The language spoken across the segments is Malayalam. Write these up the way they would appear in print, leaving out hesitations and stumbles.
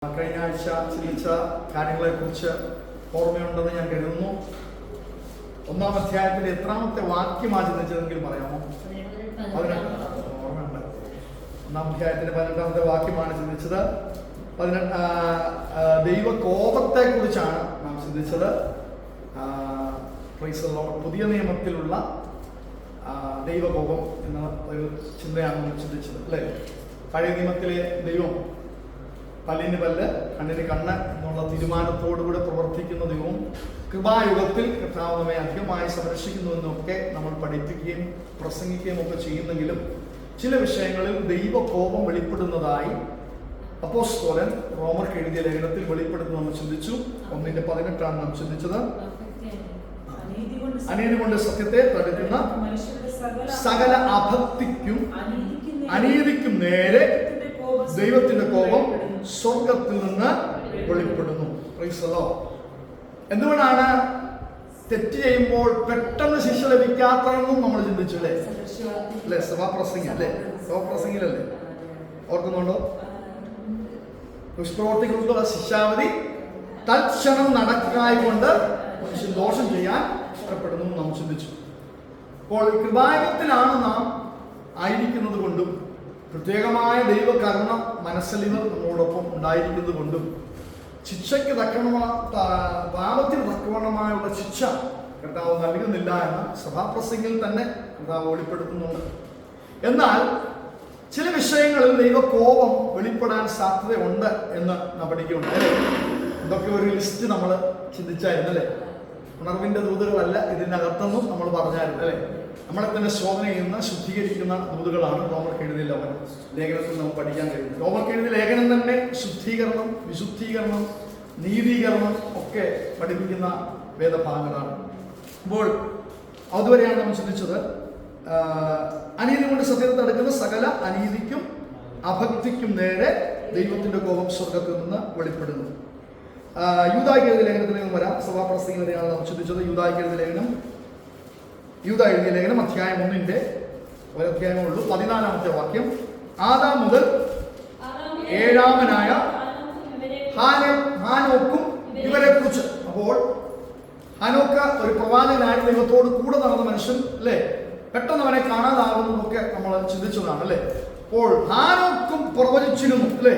കഴിഞ്ഞ ആഴ്ച ചിന്തിച്ച കാര്യങ്ങളെക്കുറിച്ച് ഓർമ്മയുണ്ടെന്ന് ഞാൻ കരുതുന്നു. 1-ാം അധ്യായത്തിന്റെ എത്രാമത്തെ വാക്യമാണ് ചിന്തിച്ചതെങ്കിൽ പറയാമോ? 18. ഓർമ്മയുണ്ട്. 1-ാം അധ്യായത്തിന്റെ 18-ാമത്തെ വാക്യമാണ് ചിന്തിച്ചത്. ദൈവ കോപത്തെ കുറിച്ചാണ് നാം ചിന്തിച്ചത്. പുതിയ നിയമത്തിലുള്ള ദൈവകോപം എന്ന ഒരു ചിന്തയാണ് നമ്മൾ ചിന്തിച്ചത്, അല്ലേ? പഴയ നിയമത്തിലെ ദൈവം പല്ലിന് പല്ല് കണ്ണിന് കണ്ണ് എന്നുള്ള തീരുമാനത്തോടുകൂടെ പ്രവർത്തിക്കുന്ന ദൈവവും കൃപായുഗത്തിൽ കർത്താവ് നമ്മെ അധികമായി സംരക്ഷിക്കുന്നുവെന്നൊക്കെ നമ്മൾ പഠിപ്പിക്കുകയും പ്രസംഗിക്കുകയും ഒക്കെ ചെയ്യുന്നെങ്കിലും ചില വിഷയങ്ങളിൽ ദൈവകോപം വെളിപ്പെടുന്നതായി അപ്പോസ്തലൻ റോമർക്ക് എഴുതിയ ലേഖനത്തിൽ വെളിപ്പെടുത്തുന്ന നമ്മൾ ചിന്തിച്ചു. 1:18 നാം ചിന്തിച്ചത്. അനീതി കൊണ്ട് സത്യത്തെ തടുക്കുന്ന സകല അഭക്തിക്കും അനീതിക്കും നേരെ ദൈവത്തിന്റെ കോപം സ്വർഗത്തിൽ നിന്ന് വെളിപ്പെടുന്നു. Price the Lord. എന്തുകൊണ്ടാണ് തെറ്റ് ചെയ്യുമ്പോൾ പെട്ടെന്ന് ശിക്ഷ ലഭിക്കാത്തതെന്നും നമ്മൾ ചിന്തിച്ചു, അല്ലേ? സഭാപ്രസംഗിലല്ലേ? ഓർക്കുന്നുണ്ടോ? ദുഷ്പ്രവർത്തികൾക്കുള്ള ശിക്ഷാവധി തൽക്ഷണം നടക്കായിക്കൊണ്ട് മനുഷ്യൻ ദോഷം ചെയ്യാൻ ഇഷ്ടപ്പെടുന്നു നാം ചിന്തിച്ചു. അപ്പോൾ കൃപായുഗത്തിലാണ് നാം ആയിരിക്കുന്നത് കൊണ്ടും പ്രത്യേകമായ ദൈവകരുണ മനസ്സലിവ് നമ്മോടൊപ്പം ഉണ്ടായിരിക്കുന്നത് കൊണ്ടും ശിക്ഷയ്ക്ക് പാപത്തിന് തക്കവണ്ണമായുള്ള ശിക്ഷ കർത്താവ് നൽകുന്നില്ല എന്ന് സഭാപ്രസംഗിൽ തന്നെ കർത്താവ് വെളിപ്പെടുത്തുന്നുണ്ട്. എന്നാൽ ചില വിഷയങ്ങളിൽ ദൈവകോപം വെളിപ്പെടാൻ സാധ്യതയുണ്ട് എന്ന് നാം പഠിക്കുന്നുണ്ട്, അല്ലേ? ഇതൊക്കെ ഒരു ലിസ്റ്റ് നമ്മൾ ചിന്തിച്ചായിരുന്നു, അല്ലേ? ഉണർവിന്റെ ദൂതുകളല്ല ഇതിനകത്തെന്നും നമ്മൾ പറഞ്ഞായിരുന്നു, അല്ലേ? നമ്മളെ തന്നെ ശോധന ചെയ്യുന്ന ശുദ്ധീകരിക്കുന്ന ദൂതുകളാണ് റോമർക്ക് എഴുതിയ ലേഖനത്തിൽ നമുക്ക് പഠിക്കാൻ കഴിയും. റോമർക്ക് എഴുതിയ ലേഖനം തന്നെ ശുദ്ധീകരണം, വിശുദ്ധീകരണം, നീതീകരണം ഒക്കെ പഠിപ്പിക്കുന്ന വേദഭാഗങ്ങളാണ്. അപ്പോൾ അതുവരെയാണ് നമ്മൾ ചിന്തിച്ചത്. അനീതി കൊണ്ട് സത്യത്തെ തടുക്കുന്ന സകല അനീതിക്കും അഭക്തിക്കും നേരെ ദൈവത്തിന്റെ കോപം സ്വർഗത്തിൽ നിന്ന് വെളിപ്പെടുന്നു. യൂദായ്ക്ക് എഴുതിയ ലേഖനത്തിലേക്ക് വരാം. സഭാപ്രസംഗം വരെയാണ് നാം ചിന്തിച്ചത്. യൂദായ്ക്ക് എഴുതിയ ലേഖനം അധ്യായം 1 ഒരധ്യായമേ ഉള്ളൂ. 14-ാമത്തെ വാക്യം. ആദാം മുതൽ 7-ാമനായ ഹാനോക്കും ഇവരെ കുറിച്ച്. അപ്പോൾ ഹാനോക്ക് ഒരു പ്രവാചകനായി ദൈവത്തോട് കൂടെ നടന്ന മനുഷ്യൻ, അല്ലേ? പെട്ടെന്ന് അവനെ കാണാതാകുന്നതൊക്കെ നമ്മൾ ചിന്തിച്ചതാണ്, അല്ലേ? അപ്പോൾ ഹാനോക്കും പ്രവചിച്ചിരുന്നു, അല്ലേ?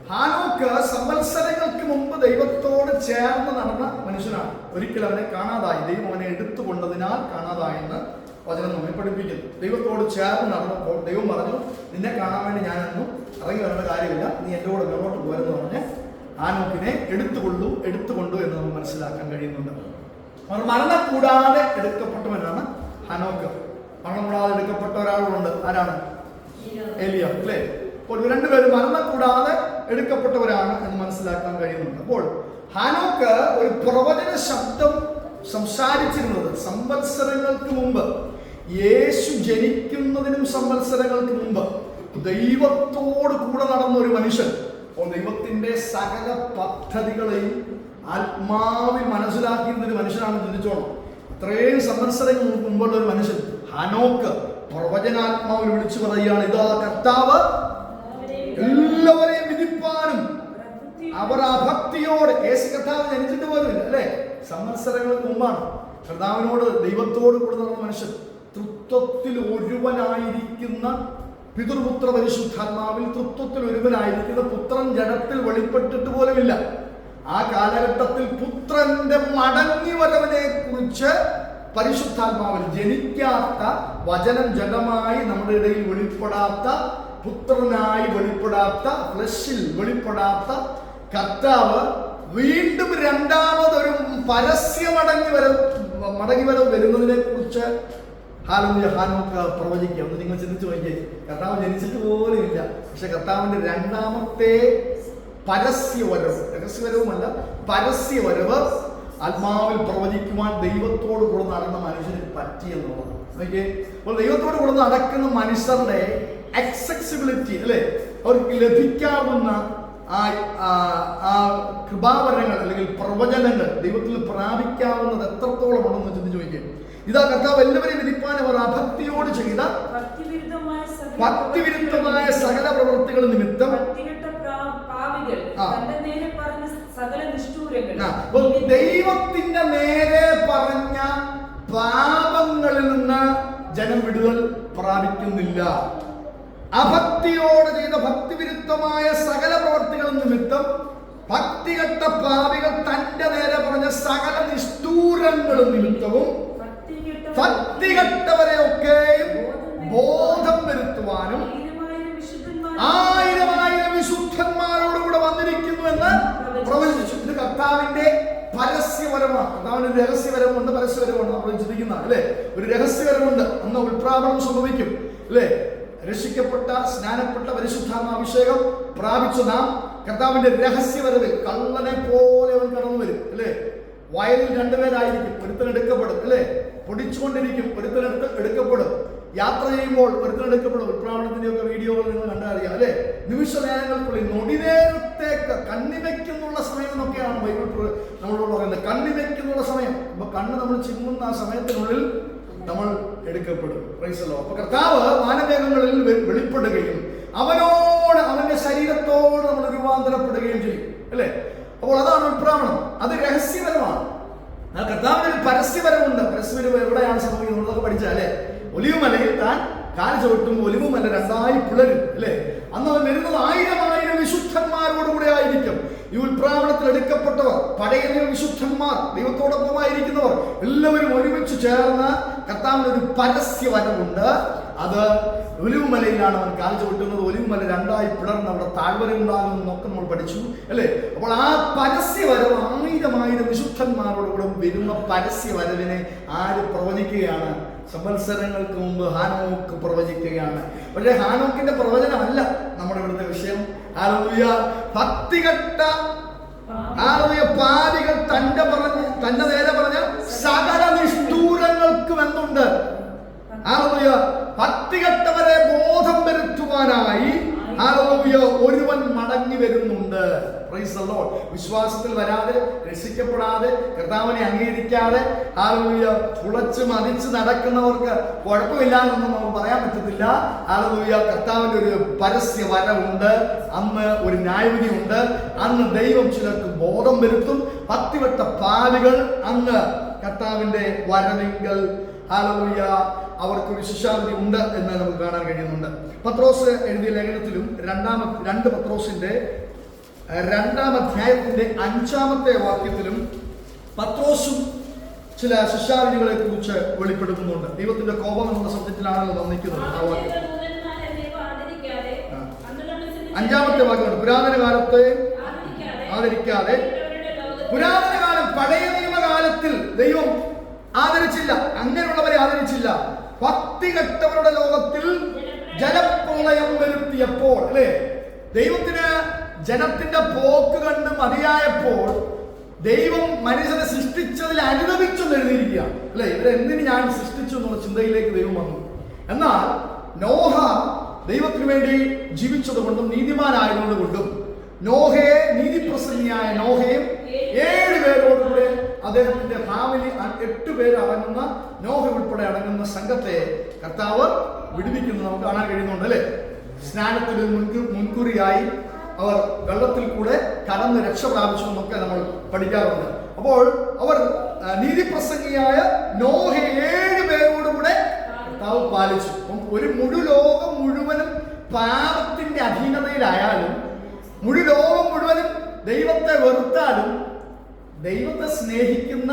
ഹാനോക്ക് സംവത്സരങ്ങൾക്ക് മുമ്പ് ദൈവത്തോട് ചേർന്ന് നടന്ന മനുഷ്യനാണ്. ഒരിക്കലും അവനെ കാണാതായി. ദൈവം അവനെ എടുത്തുകൊണ്ടതിനാൽ കാണാതായെന്ന് വചനം നമ്മെ പഠിപ്പിക്കുന്നു. ദൈവത്തോട് ചേർന്ന് നടന്നപ്പോൾ ദൈവം പറഞ്ഞു, നിന്നെ കാണാൻ വേണ്ടി ഞാനൊന്നും ഇറങ്ങി വരേണ്ട കാര്യമില്ല, നീ എൻ്റെ കൂടെ മുന്നോട്ട് പോരെന്ന് പറഞ്ഞ് ഹാനോക്കിനെ എടുത്തുകൊണ്ടു എന്ന് നമ്മൾ മനസ്സിലാക്കാൻ കഴിയുന്നുണ്ട്. അവർ മരണം കൂടാതെ എടുക്കപ്പെട്ടവനാണ് ഹാനോക്ക്. മരണം കൂടാതെ എടുക്കപ്പെട്ട ഒരാളുണ്ട്. ആരാണ്? ഏലിയ, അല്ലേ? അപ്പോൾ രണ്ടുപേരും മരണം കൂടാതെ എടുക്കപ്പെട്ടവരാണ് എന്ന് മനസ്സിലാക്കാൻ കഴിയുന്നുണ്ട്. അപ്പോൾ ഹാനോക്ക് ഒരു പ്രവചന ശബ്ദം സംസാരിച്ചിരുന്നത് സംവത്സരങ്ങൾക്ക് മുമ്പ്, യേശു ജനിക്കുന്നതിനും സംവത്സരങ്ങൾക്ക് മുമ്പ് ദൈവത്തോട് കൂടെ നടന്ന ഒരു മനുഷ്യൻ. അപ്പോൾ ദൈവത്തിന്റെ സകല പദ്ധതികളെയും ആത്മാവിൽ മനസ്സിലാക്കിയിരുന്ന ഒരു മനുഷ്യനാണ്. ചിന്തിച്ചോണം, അത്രയും സംവത്സരങ്ങൾ മുമ്പുള്ള ഒരു മനുഷ്യൻ ഹാനോക്ക് പ്രവചനാത്മാവിൽ വിളിച്ചു പറയുകയാണ്, ഇതാ കർത്താവ് എല്ലാവരെയും വിധിപ്പാനും അവർ അഭക്തിയോട്. യേശു കർത്താവ് ജനിച്ചിട്ട് പോലുമില്ല, അല്ലേ? സംവത്സരങ്ങൾക്ക് മുമ്പാണ് കർത്താവിനോട് ദൈവത്തോട് കൂടെ നടന്ന മനുഷ്യൻ. തൃത്വത്തിൽ ഒരുവനായിരിക്കുന്ന പിതൃപുത്ര പരിശുദ്ധാത്മാവിൽ തൃത്വത്തിൽ ഒരുവനായിരിക്കുന്ന പുത്രൻ ജഡത്തിൽ വെളിപ്പെട്ടിട്ട് പോലുമില്ല. ആ കാലഘട്ടത്തിൽ പുത്രന്റെ മടങ്ങി വരവിനെ കുറിച്ച് പരിശുദ്ധാത്മാവിൽ ജനിക്കാത്ത, വചനം ജഡമായി നമ്മുടെ ഇടയിൽ വെളിപ്പെടാത്ത, പുത്രനായി വെളിപ്പെടാത്ത, ഫ്ലഷിൽ വെളിപ്പെടാത്ത കർത്താവ് വീണ്ടും രണ്ടാമതൊരു പരസ്യ മടങ്ങി വരവ് വരുന്നതിനെ കുറിച്ച് ഹാനോക്ക് പ്രവചിക്കുക. ഒന്ന് നിങ്ങൾ ചിന്തിച്ചു നോക്കിയേ. കർത്താവ് ജനിച്ചിട്ട് പോലും ഇല്ല, പക്ഷെ കർത്താവിന്റെ രണ്ടാമത്തെ പരസ്യവരവ്, രഹസ്യവരവുമല്ല, പരസ്യവരവ് ആത്മാവിൽ പ്രവചിക്കുവാൻ ദൈവത്തോട് കൂടെ നടന്ന മനുഷ്യന് പറ്റിയെന്നുള്ളതാണ്. അപ്പോൾ ദൈവത്തോട് കൂടെ നടക്കുന്ന മനുഷ്യരുടെ അക്സസിബിലിറ്റി, അല്ലെ? അവർക്ക് ലഭിക്കാവുന്ന ആ കൃപാവരങ്ങൾ അല്ലെങ്കിൽ പ്രവചനങ്ങൾ ദൈവത്തിൽ പ്രാപിക്കാവുന്നത് എത്രത്തോളം ഉണ്ടെന്ന് ചിന്തിച്ചു നോക്കിയാൽ, ഇതാ കർത്താവ് എല്ലാവരെയും വിധിപ്പാൻ അവർ അഭക്തിയോട് ചെയ്ത ഭക്തിവിരുദ്ധമായ സകല പ്രവൃത്തികൾ നിമിത്തം ദൈവത്തിന്റെ നേരെ പറഞ്ഞ പാപങ്ങളിൽ നിന്ന് ജനം വിടുതൽ പ്രാപിക്കുന്നില്ല. അഭക്തിയോട് ചെയ്ത ഭക്തിവിരുദ്ധമായ സകല പ്രവർത്തികൾ നിമിത്തം ഭക്തികെട്ട പാപികൾ തന്റെ നേരെ പറഞ്ഞ സകല നിഷ്ഠൂരങ്ങളും നിമിത്തവും ഭക്തികെട്ടവരെ ഒക്കെയും ബോധം വരുത്തുവാനും 1000 വിശുദ്ധന്മാരോടുകൂടെ വന്നിരിക്കുന്നു എന്ന് പ്രവചിച്ചു. ഇത് കർത്താവിന്റെ പരസ്യപരമാണ്. കർത്താവിന് രഹസ്യപരമുണ്ട്, പരസ്യപരമുണ്ട്. നമ്മൾ ചിന്തിക്കുന്ന അല്ലെ, ഒരു രഹസ്യപരമുണ്ട്. അന്ന് ഉൾപ്രാപണം സംഭവിക്കും അല്ലെ. രക്ഷിക്കപ്പെട്ട സ്നാനപ്പെട്ട പരിശുദ്ധാത്മാഭിഷേകം പ്രാപിച്ചു നാം കർത്താവിന്റെ രഹസ്യവരവിൽ കള്ളനെ പോലെ അവൻ കടന്നു വരും അല്ലെ. വയലിൽ 2 പേരായിരിക്കും, ഒരുത്തൻ എടുക്കപ്പെടും അല്ലെ. പൊടിച്ചുകൊണ്ടിരിക്കും, ഒരുത്തൻ എടുക്കപ്പെടും. യാത്ര ചെയ്യുമ്പോൾ ഒരുത്തൻ എടുക്കപ്പെടും. ഉൾപ്രാവണത്തിന്റെ ഒക്കെ വീഡിയോകൾ നിങ്ങൾ കണ്ടറിയാം അല്ലെ. നിമിഷ നേരങ്ങൾക്കുള്ളിൽ നൊടിനേരത്തേക്ക് കണ്ണിവയ്ക്കുന്നുള്ള സമയം എന്നൊക്കെയാണ് ബൈബിൾ നമ്മളോട് പറയുന്നത്. കണ്ണിവയ്ക്കുന്നുള്ള സമയം. അപ്പൊ കണ്ണ് നമ്മൾ ചിമ്മുന്ന ആ സമയത്തിനുള്ളിൽ നമ്മൾ എടുക്കപ്പെടും. Price the Lord. അപ്പൊ കർത്താവ് വാനമേഘങ്ങളിൽ വെളിപ്പെടുകയും അവനോട് അവന്റെ ശരീരത്തോട് നമ്മൾ രൂപാന്തരപ്പെടുകയും ചെയ്യും അല്ലെ. അപ്പോൾ അതാണ് ഉൾപ്രാവണം. അത് രഹസ്യപരമാണ്. കർത്താവിന് ഒരു പരസ്യപരമുണ്ട്. പരസ്യപരം എവിടെയാണ് സംഭവിക്കുന്നത് എന്നൊക്കെ പഠിച്ചാൽ അല്ലെ. ഒലിവുമലയിൽ താൻ കാല് ചവിട്ടുമ്പോൾ ഒലിവുമല 2 പിളരും അല്ലെ. അന്ന് അവൻ വരുന്നത് 1000 വിശുദ്ധന്മാരോടുകൂടെ ആയിരിക്കും. ഈ ഉൾപ്രാവണത്തിൽ എടുക്കപ്പെട്ടവർ, പഴയ വിശുദ്ധന്മാർ, ദൈവത്തോടൊപ്പമായിരിക്കുന്നവർ എല്ലാവരും ഒരുമിച്ച് ചേർന്ന് കർത്താവിന് ഒരു പരസ്യവരമുണ്ട്. അത് ഒലിവുമലയിലാണ് അവൻ കാൽ ചവിട്ടുന്നത്. ഒലിവുമല 2 പിളർന്ന് അവിടെ താഴ്വര ഉണ്ടാകും എന്നൊക്കെ നമ്മൾ പഠിച്ചു അല്ലെ. അപ്പോൾ ആ പരസ്യവരവ് 1000 വിശുദ്ധന്മാരോടുകൂടെ വരുന്ന പരസ്യവരവിനെ ആര് പ്രവചിക്കുകയാണ്? സംവത്സരങ്ങൾക്ക് മുമ്പ് ഹാനോക്ക് പ്രവചിക്കുകയാണ്. പക്ഷേ ഹാനോക്കിന്റെ പ്രവചനമല്ല നമ്മുടെ ഇവിടുത്തെ വിഷയം. ഹല്ലേലൂയ. ഭക്തികെട്ട പാപികൾ തന്റെ നേരെ പറഞ്ഞ സകല നിഷ്ഠൂരങ്ങൾക്കും എന്തുണ്ട്? ഹല്ലേലൂയ. ഭക്തികെട്ടവരെ ബോധം വരുത്തുവാനായി ഹല്ലേലൂയ ഒരുവൻ മടങ്ങി വരുന്നുണ്ട്. Price the Lord. വിശ്വാസത്തിൽ വരാതെ, രക്ഷിക്കപ്പെടാതെ, കർത്താവിനെ അംഗീകരിക്കാതെ ഹല്ലേലൂയ തുളച്ച് മതിച്ച് നടക്കുന്നവർക്ക് കുഴപ്പമില്ല എന്നൊന്നും നമുക്ക് പറയാൻ പറ്റത്തില്ല. ഹല്ലേലൂയ. കർത്താവിന്റെ ഒരു പരസ്യ വരവുണ്ട്. അന്ന് ഒരു ന്യായവിധി ഉണ്ട്. അന്ന് ദൈവം ചിലർക്ക് ബോധം വരുത്തും. ഭക്തിവെട്ട പാപികൾ അന്ന് കർത്താവിന്റെ വരവിങ്കൽ ഹല്ലേലൂയ അവർക്കൊരു ശിക്ഷാവിധി ഉണ്ട് എന്ന് നമുക്ക് കാണാൻ കഴിയുന്നുണ്ട്. പത്രോസ് എഴുതിയ ലേഖനത്തിലും 2 പത്രോസിന്റെ 2-ാം അധ്യായത്തിന്റെ 5-ാമത്തെ വാക്യത്തിലും പത്രോസും ചില ശിക്ഷാവിധികളെ കുറിച്ച് വെളിപ്പെടുത്തുന്നുണ്ട്. ദൈവത്തിന്റെ കോപം എന്ന സബ്ജക്റ്റിലാണല്ലോ വന്നിരിക്കുന്നത്. ആ വാക്യം 5-ാമത്തെ വാക്യമാണ്. പുരാതന കാലത്തെ ആദരിക്കാതെ, പുരാതന കാലം പഴയ നിയമകാലത്തിൽ ദൈവം ആദരിച്ചില്ല, അങ്ങനെയുള്ളവരെ ആദരിച്ചില്ല. ഭക്തികെട്ടവരുടെ ലോകത്തിൽ ജലപ്രളയം വരുത്തിയപ്പോൾ അല്ലെ, ദൈവത്തിന് ജനത്തിന്റെ പോക്ക് കണ്ട് മതിയായപ്പോൾ ദൈവം മനുഷ്യനെ സൃഷ്ടിച്ചതിൽ അനുദപിച്ചെന്ന് എഴുതിയിരിക്കുകയാണ് അല്ലെ. ഇവരെ എന്തിന് ഞാൻ സൃഷ്ടിച്ചു എന്നുള്ള ചിന്തയിലേക്ക് ദൈവം വന്നു. എന്നാൽ നോഹ ദൈവത്തിന് വേണ്ടി ജീവിച്ചത് കൊണ്ടും നീതിമാനായതുകൊണ്ട് കൊണ്ടും നോഹയെ, നീതിപ്രസംഗിയായ നോഹയും 7 പേരോടുകൂടെ അദ്ദേഹത്തിന്റെ ഫാമിലി 8 പേര് അടങ്ങുന്ന, നോഹ ഉൾപ്പെടെ അടങ്ങുന്ന സംഘത്തെ കർത്താവ് വിടുവിക്കുന്നത് നമുക്ക് കാണാൻ കഴിയുന്നുണ്ട് അല്ലെ. സ്നാനത്തിന് മുൻകൂറിയായി അവർ വെള്ളത്തിൽ കൂടെ കടന്ന് രക്ഷ പ്രാപിച്ചു എന്നൊക്കെ നമ്മൾ പഠിക്കാറുണ്ട്. അപ്പോൾ അവർ നീതിപ്രസംഗിയായ നോഹ 7 പേരോടുകൂടെ കർത്താവ് പാലിച്ചു. അപ്പം ഒരു ലോകം മുഴുവനും പാപത്തിന്റെ അധീനതയിലായാലും, ലോകം മുഴുവനും ദൈവത്തെ വെറുത്താലും, ദൈവത്തെ സ്നേഹിക്കുന്ന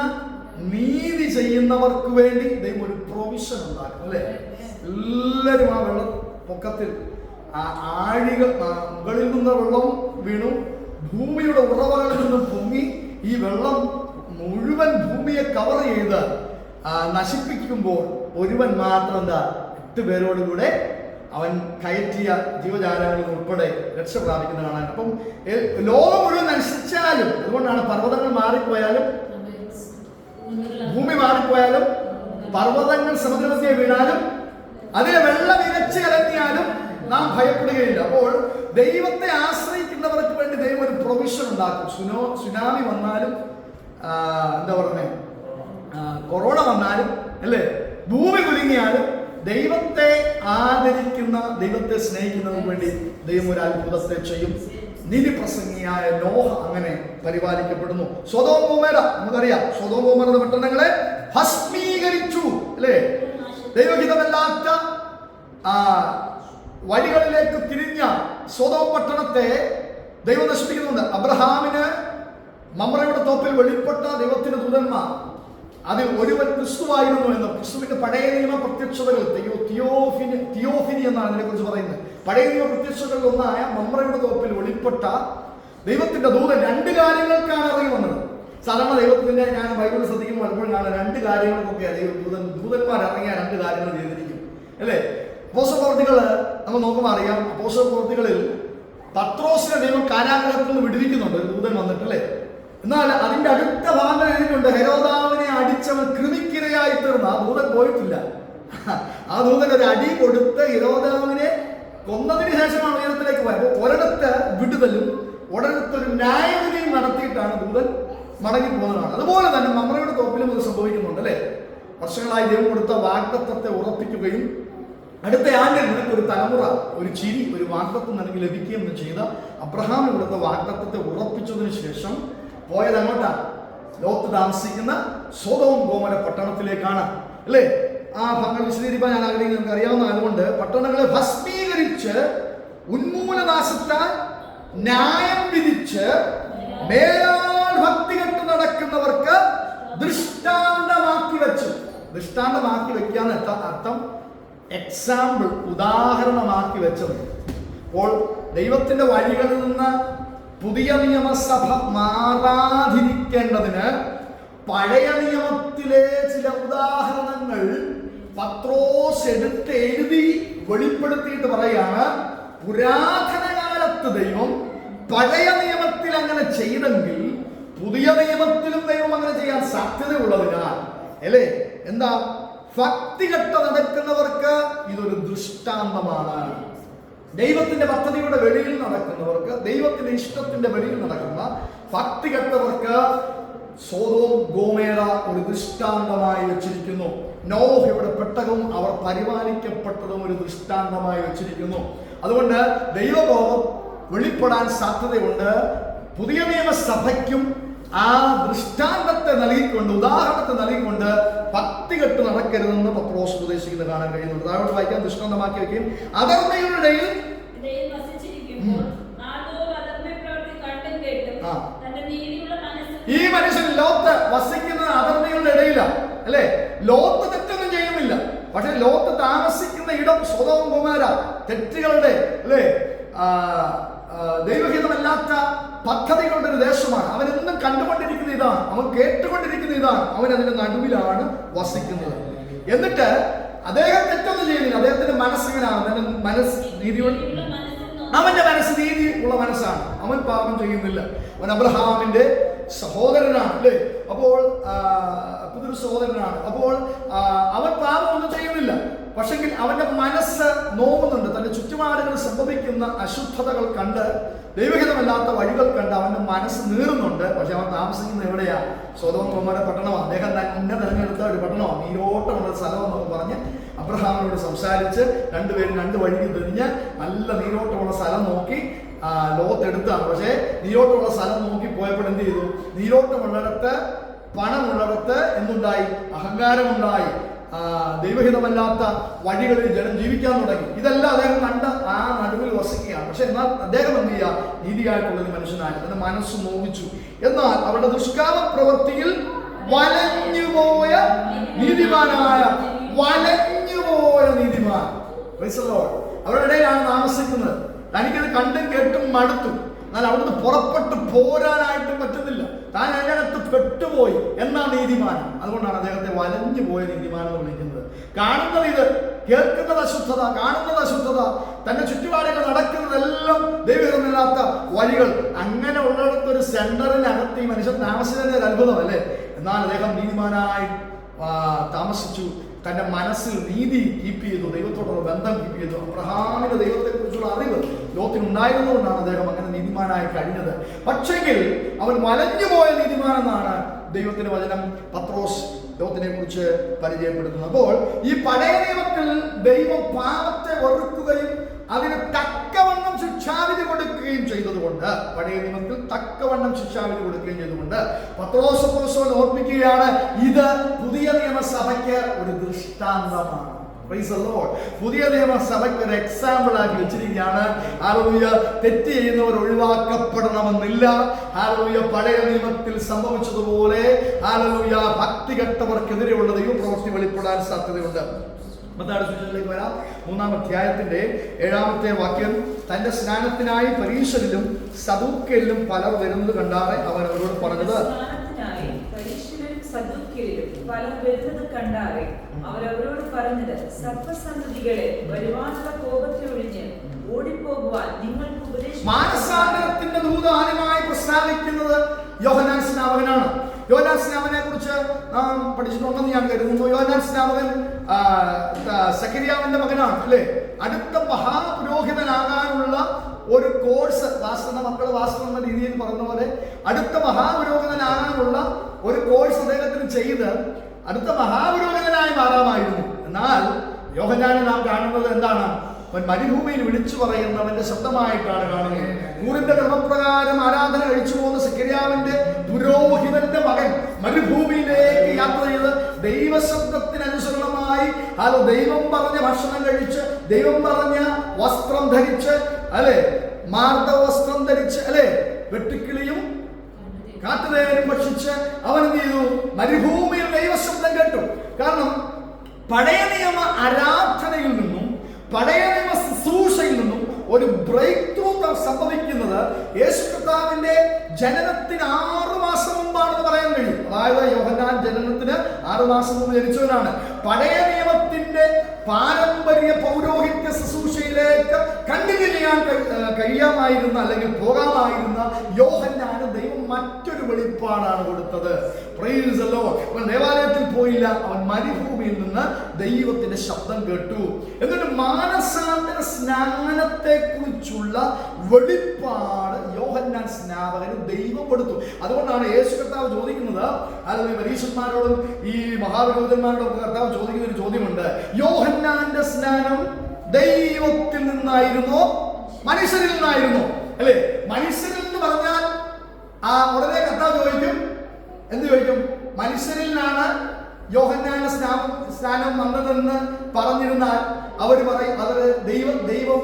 നീതി ചെയ്യുന്നവർക്ക് വേണ്ടി ദൈവം ഒരു പ്രൊവിഷൻ ഉണ്ടാക്കും അല്ലെ. എല്ലാവരും ആ വെള്ളപ്പൊക്കത്തിൽ ആഴികൾ മുകളിൽ നിന്ന് വെള്ളം വീണു, ഭൂമിയുടെ ഉറവകളിൽ നിന്ന് പൊങ്ങി ഈ വെള്ളം മുഴുവൻ ഭൂമിയെ കവർ ചെയ്ത് നശിപ്പിക്കുമ്പോൾ ഒരുവൻ മാത്രം എന്താ 8 പേരോടുകൂടെ അവൻ കയറ്റിയ ജീവജാലങ്ങളിൽ ഉൾപ്പെടെ രക്ഷ പ്രാപിക്കുന്നത് കാണാൻ. അപ്പം ലോകം മുഴുവൻ നശിച്ചാലും, അതുകൊണ്ടാണ് പർവ്വതങ്ങൾ മാറിപ്പോയാലും, ഭൂമി മാറിപ്പോയാലും, പർവ്വതങ്ങൾ സമുദ്രമധ്യേ വീണാലും, അതിലെ വെള്ളം ഇരച്ചു കലങ്ങിയാലും നാം ഭയപ്പെടുകയില്ല. അപ്പോൾ ദൈവത്തെ ആശ്രയിക്കുന്നവർക്ക് വേണ്ടി ദൈവം ഒരു പ്രൊവിഷൻ ഉണ്ടാക്കും. സുനാമി വന്നാലും, എന്താ പറയുന്നത്, കൊറോണ വന്നാലും അല്ലേ, ഭൂമി കുലുങ്ങിയാലും ദൈവത്തെ ആദരിക്കുന്ന, ദൈവത്തെ സ്നേഹിക്കുന്നതിന് വേണ്ടി ദൈവം ഒരു അത്ഭുതത്തെ ചെയ്യും. നീതിപ്രസംഗിയായ നോഹ അങ്ങനെ പരിപാലിക്കപ്പെടുന്നു. സൊദോം ഗൊമോര നമുക്കറിയാം, സൊദോം ഗൊമോര പട്ടണങ്ങളെ ഭസ്മീകരിച്ചു അല്ലേ? ദൈവഹിതമല്ലാത്ത വഴികളിലേക്ക് തിരിഞ്ഞ സൊദോം പട്ടണത്തെ ദൈവം നശിപ്പിക്കുന്നുണ്ട്. അബ്രഹാമിന് മമ്രയുടെ തോപ്പിൽ വെളിപ്പെട്ട ദൈവത്തിന്റെ ദൂതന്മാർ, അതിൽ ഒരുവൻ ക്രിസ്തുവായിരുന്നു എന്ന്. ക്രിസ്തുവിന്റെ പഴയ നിയമ പ്രത്യക്ഷതകൾ തിയോഫിനി എന്നാണ് അതിനെക്കുറിച്ച് പറയുന്നത്. പഴയ നിയമ പ്രത്യക്ഷതകളിൽ ഒന്നായ മമ്രയുടെ തോപ്പിൽ വെളിപ്പെട്ട ദൈവത്തിന്റെ ദൂതൻ 2 കാര്യങ്ങൾക്കാണ് ഇറങ്ങി വന്നത്. സാധാരണ ദൈവത്തിന്റെ, ഞാൻ ബൈബിൾ ശ്രദ്ധിക്കുമ്പോൾ പലപ്പോഴും കാണാൻ 2 കാര്യങ്ങൾക്കൊക്കെ ദൂതന്മാർ ഇറങ്ങിയ 2 കാര്യങ്ങൾ ചെയ്തിരിക്കും അല്ലേ? അപ്പോസ്തലപ്രവൃത്തികൾ നമ്മൾ നോക്കുമ്പോൾ അറിയാം. അപ്പോസ്തലപ്രവൃത്തികളിൽ പത്രോസിനെ ദൈവം കാരാഗ്രഹത്തിൽ നിന്ന് വിടുവിക്കുന്നുണ്ട്, ദൂതൻ വന്നിട്ടല്ലേ. എന്നാൽ അതിന്റെ അടുത്ത ഭാഗം എഴുതിയിട്ടുണ്ട്, ഹെരോദാവിനെ അടിച്ചവൻ കൃമിക്കിരയായി തീർന്ന. ആ ദൂതൻ പോയിട്ടില്ല. ആ ദൂതൻ ഒരു അടി കൊടുത്ത് ഹെരോദാവിനെ കൊന്നതിന് ശേഷമാണ് ഉയരത്തിലേക്ക് പോയത്. അപ്പോൾ ഒരിടത്ത് വിടുതലും ഒരിടത്തൊരു ന്യായവിധിയും നടത്തിയിട്ടാണ് ദൂതൻ മടങ്ങി പോകുന്നതാണ്. അതുപോലെ തന്നെ മമ്രയുടെ തോപ്പിലും അത് സംഭവിക്കുന്നുണ്ട് അല്ലേ? വർഷങ്ങളായി ദൈവം കൊടുത്ത വാഗ്ദത്തത്തെ ഉറപ്പിക്കുകയും അടുത്ത ആണ്ടിൽ നിനക്ക് ഒരു തലമുറ, ഒരു ചിരി, ഒരു വാഗ്ദത്തം നിനക്ക് ലഭിക്കുകയും ചെയ്ത അബ്രഹാം കൊടുത്ത വാഗ്ദത്തത്തെ ഉറപ്പിച്ചതിന് ശേഷം പോയത് അങ്ങോട്ടാണ്? ലോത്ത് താമസിക്കുന്ന സൊദോം ഗൊമോര പട്ടണത്തിലേക്കാണ് അല്ലേ? ആ ഭാഗങ്ങൾ വിശദീകരിക്കാൻ ഞാൻ ആഗ്രഹിക്കുന്നത് നമുക്ക് അറിയാവുന്നതുകൊണ്ട് പട്ടണങ്ങളെ ഭസ്മീകരിച്ച് ഉന്മൂലനാശത്താൽ ന്യായം വിധിച്ച് മേലാൽ ഭക്തി കെട്ട് നടക്കുന്നവർക്ക് ദൃഷ്ടാന്തമാക്കി വെച്ചു. ദൃഷ്ടാന്തമാക്കി വെക്കാന്ന് അർത്ഥം എക്സാമ്പിൾ, ഉദാഹരണമാക്കി വെച്ചത്. അപ്പോൾ ദൈവത്തിന്റെ വഴികളിൽ നിന്ന് പുതിയ നിയമസഭ മാറാതിരിക്കേണ്ടതിന് പഴയ നിയമത്തിലെ ചില ഉദാഹരണങ്ങൾ പത്രോസ് എടുത്ത് എഴുതി വെളിപ്പെടുത്തിയിട്ട് പറയാണ്, പുരാതന കാലത്ത് ദൈവം പഴയ നിയമത്തിൽ അങ്ങനെ ചെയ്തെങ്കിൽ പുതിയ നിയമത്തിലും ദൈവം അങ്ങനെ ചെയ്യാൻ സാധ്യതയുള്ളതിനാൽ അല്ലേ? എന്താ? ഭക്തി കെട്ട് നടക്കുന്നവർക്ക് ഇതൊരു ദൃഷ്ടാന്തമാണ്. ദൈവത്തിന്റെ പദ്ധതിയുടെ വെളിയിൽ നടക്കുന്നവർക്ക്, ദൈവത്തിന്റെ ഇഷ്ടത്തിന്റെ വെളിയിൽ നടക്കുന്ന ഭക്തി കെട്ടവർക്ക് സൊദോം ഗൊമോര ഒരു ദൃഷ്ടാന്തമായി വെച്ചിരിക്കുന്നു. നോഹയുടെ പെട്ടകവും അവർ പരിപാലിക്കപ്പെട്ടതും ഒരു ദൃഷ്ടാന്തമായി വെച്ചിരിക്കുന്നു. അതുകൊണ്ട് ദൈവകോപം വെളിപ്പെടാൻ സാധ്യതയുണ്ട്. പുതിയ നിയമസഭയ്ക്കും ആ ദൃഷ്ടാന്തത്തെ നൽകിക്കൊണ്ട്, ഉദാഹരണത്തെ നൽകിക്കൊണ്ട് ഭക്തി കെട്ട് നടക്കരുതെന്ന് പത്രോസ് ഉപദേശിക്കുന്നത് കാണാൻ കഴിയുന്നുണ്ട്. താഴോട്ട് വായിക്കാൻ ദൃഷ്ടാന്തമാക്കി വയ്ക്കുകയും അധർമ്മികളുടെ ഈ മനുഷ്യൻ ലോത്ത് വസിക്കുന്നത് അധർമ്മികളുടെ ഇടയിലാണ് അല്ലെ? ലോത്ത് തെറ്റൊന്നും ചെയ്യുന്നില്ല, പക്ഷെ ലോത്ത് താമസിക്കുന്ന ഇടം സൊദോം ഗൊമോര തെറ്റുകളുടെ അല്ലെ ദൈവഹിതമല്ലാത്ത പദ്ധതികളുടെ ഒരു ദേശമാണ്. അവൻ എന്നും കണ്ടുകൊണ്ടിരിക്കുന്ന ഇതാണ്, അവൻ കേട്ടുകൊണ്ടിരിക്കുന്ന ഇതാണ്, അവൻ അതിന്റെ നടുവിലാണ് വസിക്കുന്നത്. എന്നിട്ട് അദ്ദേഹം തെറ്റൊന്നും ചെയ്യുന്നില്ല. അദ്ദേഹത്തിന്റെ മനസ്സിങ്ങനാണ്, അവന്റെ മനസ്സ് അവന്റെ മനസ്സ് നീതി ഉള്ള മനസ്സാണ്. അവൻ പാപം ചെയ്യുന്നില്ല. അവൻ അബ്രഹാമിന്റെ സഹോദരനാണ് അല്ലേ? അപ്പോൾ പുതിയ സഹോദരനാണ്. അപ്പോൾ അവൻ പാപം ഒന്നും ചെയ്യുന്നില്ല. പക്ഷെങ്കിൽ അവന്റെ മനസ്സ് നോവുന്നുണ്ട്. തന്റെ ചുറ്റുപാടുകൾ സംഭവിക്കുന്ന അശുദ്ധതകൾ കണ്ട്, ദൈവഹിതമല്ലാത്ത വഴികൾ കണ്ട് അവന്റെ മനസ്സ് നീറുന്നുണ്ട്. പക്ഷെ അവൻ താമസിക്കുന്നത് എവിടെയാ? സൊദോം ഗൊമോര പട്ടണമാണ്. അദ്ദേഹം തന്നെ തിരഞ്ഞെടുത്ത ഒരു പട്ടണമാണ്, നീരോട്ടമുള്ള സ്ഥലം എന്നൊക്കെ പറഞ്ഞ് അബ്രഹാമിനോട് സംസാരിച്ച് രണ്ടുപേരും 2 വഴിക്ക് തിരിഞ്ഞ് നല്ല നീരോട്ടമുള്ള സ്ഥലം നോക്കി ലോത്ത് എടുത്താണ്. പക്ഷേ നീരോട്ടമുള്ള സ്ഥലം നോക്കി പോയപ്പോൾ എന്ത് ചെയ്തു? നീരോട്ടമുള്ളിടത്ത്, പണമുള്ളിടത്ത് എന്തുണ്ടായി? അഹങ്കാരമുണ്ടായി. ദൈവഹിതമല്ലാത്ത വഴികളിൽ ജനം ജീവിക്കാൻ തുടങ്ങി. ഇതെല്ലാം അദ്ദേഹം കണ്ട് ആ നടുവിൽ വസിക്കുകയാണ്. പക്ഷെ എന്നാൽ അദ്ദേഹം എന്ത് ചെയ്യുക? നീതിയായിട്ടുള്ളൊരു മനുഷ്യനായി തന്റെ മനസ്സ് നോവിച്ചു. എന്നാൽ അവരുടെ ദുഷ്കാമ പ്രവൃത്തിയിൽ വലഞ്ഞുപോയ നീതിമാനായ നീതിമാൻ അവരുടെ ഇടയിലാണ് താമസിക്കുന്നത്. തനിക്കത് കണ്ടും കേട്ടും മടുത്തു. എന്നാൽ അവിടുന്ന് പുറപ്പെട്ട് പോരാനായിട്ടും പറ്റുന്നില്ല. താൻ അതിനകത്ത് പെട്ടുപോയി എന്നാ നീതിമാൻ. അതുകൊണ്ടാണ് അദ്ദേഹത്തെ വലഞ്ഞു പോയ നീതിമാൻ എന്ന് വിളിക്കുന്നത്. കാണുന്നത് ഇത്, കേൾക്കുന്നത് അശുദ്ധത, കാണുന്നത് അശുദ്ധത, തന്റെ ചുറ്റുപാടുകൾ നടക്കുന്നതെല്ലാം ദൈവമില്ലാത്ത വഴികൾ. അങ്ങനെ ഉള്ളിടത്തൊരു സെന്ററിനകത്ത് ഈ മനുഷ്യൻ താമസിച്ചതിന്റെ ഒരു അത്ഭുതം അല്ലേ? എന്നാൽ അദ്ദേഹം നീതിമാനായി താമസിച്ചു. തന്റെ മനസ്സിൽ നീതി കീപ്പ് ചെയ്തു, ദൈവത്തോടുള്ള ബന്ധം കീപ്പ് ചെയ്തു. അബ്രഹാമിന്റെ ദൈവത്തെക്കുറിച്ചുള്ള അറിവ് ലോകത്തിനുണ്ടായിരുന്നുകൊണ്ടാണ് അദ്ദേഹം അങ്ങനെ നീതിമാനായി കഴിഞ്ഞത്. പക്ഷെങ്കിൽ അവൻ വലഞ്ഞുപോയ നീതിമാനെന്നാണ് ദൈവത്തിന്റെ വചനം പത്രോസ് ലോകത്തിനെ കുറിച്ച് പരിചയപ്പെടുത്തുന്നത്. അപ്പോൾ ഈ പഴയ നിയമത്തിൽ ദൈവം പാപത്തെ വെറുക്കുകയും അതിന് തക്കവണ്ണം ശിക്ഷ ശിക്ഷാവിധി കൊടുക്കുകയും ചെയ്തതുകൊണ്ട്, പഴയ നിയമത്തിൽ തക്കവണ്ണം ശിക്ഷാവിധി കൊടുക്കുകയും ചെയ്തുകൊണ്ട് പത്രോസ് അപ്പോസ്തലൻ ഓർപ്പിക്കുകയാണ്, ഇത് പുതിയ നിയമസഭയ്ക്ക് ഒരു ദൃഷ്ടാന്തമാണ്. പുതിയ നിയമസഭയ്ക്ക് ഒരു എക്സാമ്പിൾ ആക്കി വെച്ചിരിക്കുകയാണ്. ഹല്ലേലൂയ. തെറ്റ് ചെയ്യുന്നവർ ഒഴിവാക്കപ്പെടണമെന്നില്ല. ഹല്ലേലൂയ. പഴയ നിയമത്തിൽ സംഭവിച്ചതുപോലെ ഹല്ലേലൂയ ഭക്തി കെട്ടവർക്കെതിരെയുള്ള ദൈവപ്രവൃത്തി വെളിപ്പെടാൻ സാധ്യതയുണ്ട്. മത്തായിയുടെ സുവിശേഷത്തിലേക്ക് വരാം. 3-ാം അധ്യായത്തിന്റെ 7-ാമത്തെ വാക്യം. തന്റെ സ്നാനത്തിനായി പരീശരിലും സദൂക്യരിലും പലർ വരുന്നത് കണ്ടാറെ അവൻ അവരോട് പറഞ്ഞത്, അവരവരോട് പറഞ്ഞത്, സർപ്പസന്തതികളെ, വരുവാനുള്ള കോപത്തെ ഒഴിഞ്ഞ് ഓടിപ്പോകുവാൻ നിങ്ങൾക്ക് ഉപദേശിച്ചു. മാനസാന്തരത്തിന്റെ ദൂത് ആദ്യമായി പ്രസ്താവിക്കുന്നത് യോഹന്നാൻ സ്നാപകനാണ്. യോഹന്നാൻ സ്നാപകനെ കുറിച്ച് നാം പഠിച്ചിട്ടുണ്ടെന്ന് ഞാൻ കരുതുന്നു. യോഹന്നാൻ സ്നാപകൻ സഖരിയാവിന്റെ മകനാണ്, അല്ലേ? അടുത്ത മഹാപുരോഹിതനാകാനുള്ള ഒരു കോഴ്സ്, വാസ്തവ മക്കൾ വാസ്തവ എന്ന രീതിയിൽ പറഞ്ഞ പോലെ അടുത്ത മഹാപുരോഹിതനാകാനുള്ള ഒരു കോഴ്സ് അദ്ദേഹത്തിന് ചെയ്ത് അടുത്ത മഹാപുരോഹിതനായി മാറാമായിരുന്നു. എന്നാൽ യോഹന്നാനെ നാം കാണുന്നത് എന്താണ്? അവൻ മരുഭൂമിയിൽ വിളിച്ചു പറയുന്നവന്റെ ശബ്ദമായിട്ടാണ് കാണുന്നത്. ഊറിന്റെ ക്രമപ്രകാരം ആരാധന കഴിച്ചു പോകുന്ന സഖരിയാവിന്റെ പുരോഹിതന്റെ മകൻ മരുഭൂമിയിലേക്ക് യാത്ര ചെയ്ത് ദൈവശബ്ദത്തിനനുസരണമായി ദൈവം പറഞ്ഞ ഭക്ഷണം കഴിച്ച്, ദൈവം പറഞ്ഞ വസ്ത്രം ധരിച്ച്, അല്ലെ, മാർദ്ദവസ്ത്രം ധരിച്ച്, അല്ലെ, വെട്ടുക്കിളിയും കാട്ടുതേനും ഭക്ഷിച്ച് അവൻ എന്ത് ചെയ്തു? മരുഭൂമിയിൽ ദൈവശബ്ദം കേട്ടു. കാരണം പഴയ നിയമ ആരാധനയിൽ നിന്നും പഴയ നിയമ ശുശ്രൂഷയിൽ നിന്നും ഒരു ബ്രേക്ക് ത്രൂ സംഭവിക്കുന്നത് യേശു കർത്താവിന്റെ ജനനത്തിന് 6 മാസം മുമ്പാണെന്ന് പറയാൻ കഴിയും. അതായത് യോഹന്നാൻ ജനനത്തിന് 6 മാസം മുമ്പ് ജനിച്ചവനാണ്. പഴയ നിയമത്തിന്റെ പാരമ്പര്യ പൗരോഹിത്യ ശുശ്രൂഷയിലേക്ക് കണ്ടിന്യൂ ചെയ്യാൻ കഴിയാമായിരുന്ന അല്ലെങ്കിൽ പോകാമായിരുന്ന യോഹന്നാന് ദൈവം മറ്റൊരു വെളിപ്പാടാണ് കൊടുത്തത്. Price the Lord. അവൻ ദേവാലയത്തിൽ പോയില്ല, അവൻ മരുഭൂമിയിൽ നിന്ന് ദൈവത്തിന്റെ ശബ്ദം കേട്ടു. എന്നിട്ട് മാനസാന്തര സ്നാനത്തെ കുറിച്ചുള്ള വെളിപ്പാട് യോഹന്നാൻ സ്നാപകന് ദൈവം കൊടുത്തു. അതുകൊണ്ടാണ് യേശു കർത്താവ് ചോദിക്കുന്നത്, അല്ലെങ്കിൽ പരീശന്മാരോടും ഈ മഹാപുരോഹിതന്മാരോടും കർത്താവ് ചോദിക്കുന്ന ഒരു ചോദ്യമുണ്ട്, യോഹന്നാന്റെ സ്നാനം ദൈവത്തിൽ നിന്നായിരുന്നോ മനുഷ്യരിൽ നിന്നായിരുന്നോ? അല്ലെ, മനുഷ്യരിൽ എന്ന് പറഞ്ഞാൽ ഉടനെ കർത്താവ് ചോദിക്കും, എന്ത് ചോദിക്കും? മനുഷ്യരിൽ നിന്നാണ് യോഹന്നാന്റെ സ്നാനം വന്നതെന്ന് പറഞ്ഞിരുന്നാൽ അവർ പറയും അവര് ദൈവം